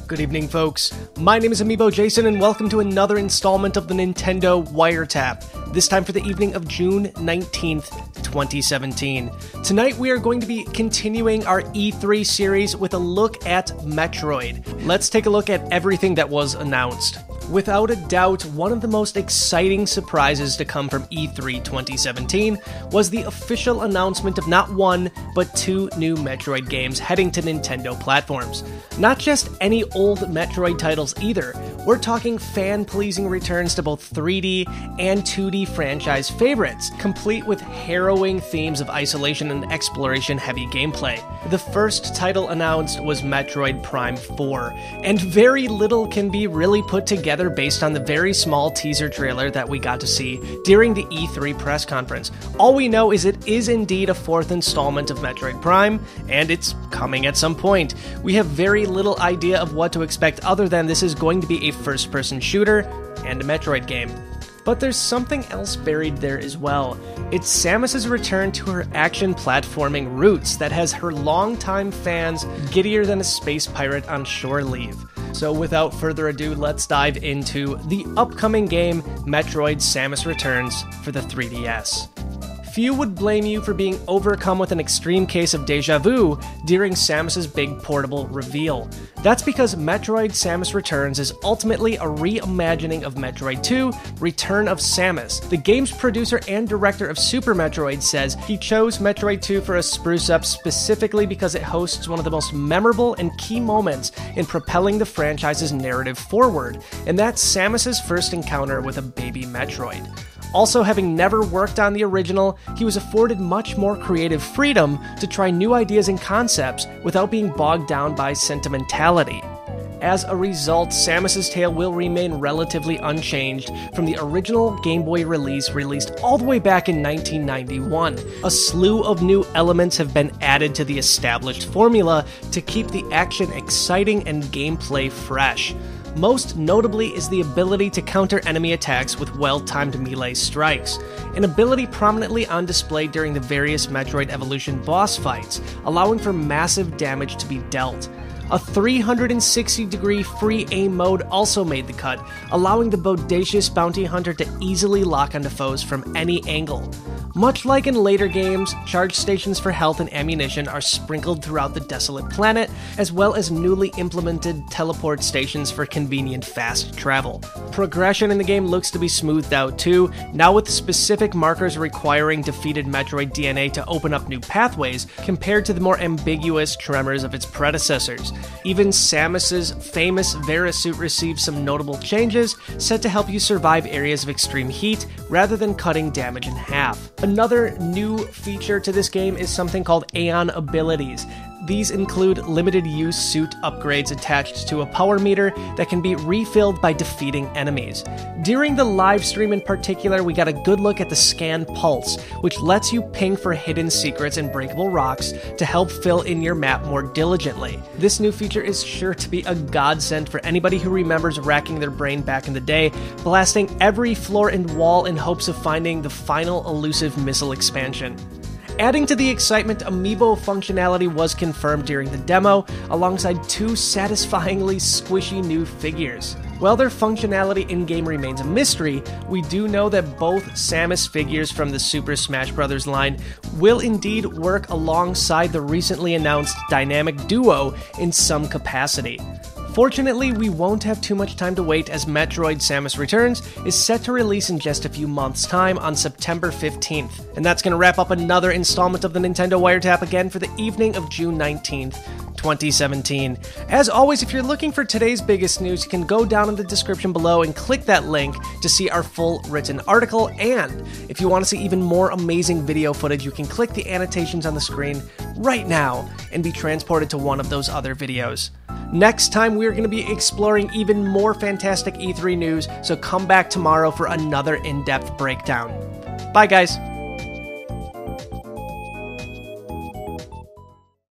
Good evening, folks. My name is Amiibo Jason, and welcome to another installment of the Nintendo Wiretap, this time for the evening of June 19th, 2017. Tonight, we are going to be continuing our E3 series with a look at Metroid. Let's take a look at everything that was announced. Without a doubt, one of the most exciting surprises to come from E3 2017 was the official announcement of not one, but two new Metroid games heading to Nintendo platforms. Not just any old Metroid titles either, we're talking fan-pleasing returns to both 3D and 2D franchise favorites, complete with harrowing themes of isolation and exploration-heavy gameplay. The first title announced was Metroid Prime 4, and very little can be really put together based on the very small teaser trailer that we got to see during the E3 press conference. All we know is it is indeed a fourth installment of Metroid Prime, and it's coming at some point. We have very little idea of what to expect other than this is going to be a first-person shooter and a Metroid game. But there's something else buried there as well. It's Samus's return to her action platforming roots that has her longtime fans giddier than a space pirate on shore leave. So without further ado, let's dive into the upcoming game, Metroid Samus Returns for the 3DS. Few would blame you for being overcome with an extreme case of deja vu during Samus's big portable reveal. That's because Metroid Samus Returns is ultimately a reimagining of Metroid 2, Return of Samus. The game's producer and director of Super Metroid says he chose Metroid 2 for a spruce up specifically because it hosts one of the most memorable and key moments in propelling the franchise's narrative forward, and that's Samus's first encounter with a baby Metroid. Also, having never worked on the original, he was afforded much more creative freedom to try new ideas and concepts without being bogged down by sentimentality. As a result, Samus's tale will remain relatively unchanged from the original Game Boy release released all the way back in 1991. A slew of new elements have been added to the established formula to keep the action exciting and gameplay fresh. Most notably is the ability to counter enemy attacks with well-timed melee strikes, an ability prominently on display during the various Metroid Evolution boss fights, allowing for massive damage to be dealt. A 360-degree free aim mode also made the cut, allowing the bodacious bounty hunter to easily lock onto foes from any angle. Much like in later games, charge stations for health and ammunition are sprinkled throughout the desolate planet, as well as newly implemented teleport stations for convenient fast travel. Progression in the game looks to be smoothed out too, now with specific markers requiring defeated Metroid DNA to open up new pathways, compared to the more ambiguous tremors of its predecessors. Even Samus's famous Vera suit receives some notable changes, set to help you survive areas of extreme heat, rather than cutting damage in half. Another new feature to this game is something called Aeon Abilities. These include limited-use suit upgrades attached to a power meter that can be refilled by defeating enemies. During the live stream in particular, we got a good look at the Scan Pulse, which lets you ping for hidden secrets and breakable rocks to help fill in your map more diligently. This new feature is sure to be a godsend for anybody who remembers racking their brain back in the day, blasting every floor and wall in hopes of finding the final elusive missile expansion. Adding to the excitement, Amiibo functionality was confirmed during the demo, alongside two satisfyingly squishy new figures. While their functionality in-game remains a mystery, we do know that both Samus figures from the Super Smash Bros. Line will indeed work alongside the recently announced Dynamic Duo in some capacity. Fortunately, we won't have too much time to wait as Metroid Samus Returns is set to release in just a few months' time on September 15th. And that's going to wrap up another installment of the Nintendo Wiretap again for the evening of June 19th. 2017. As always, if you're looking for today's biggest news, you can go down in the description below and click that link to see our full written article, and if you want to see even more amazing video footage, you can click the annotations on the screen right now and be transported to one of those other videos. Next time, we're going to be exploring even more fantastic E3 news, so come back tomorrow for another in-depth breakdown. Bye, guys!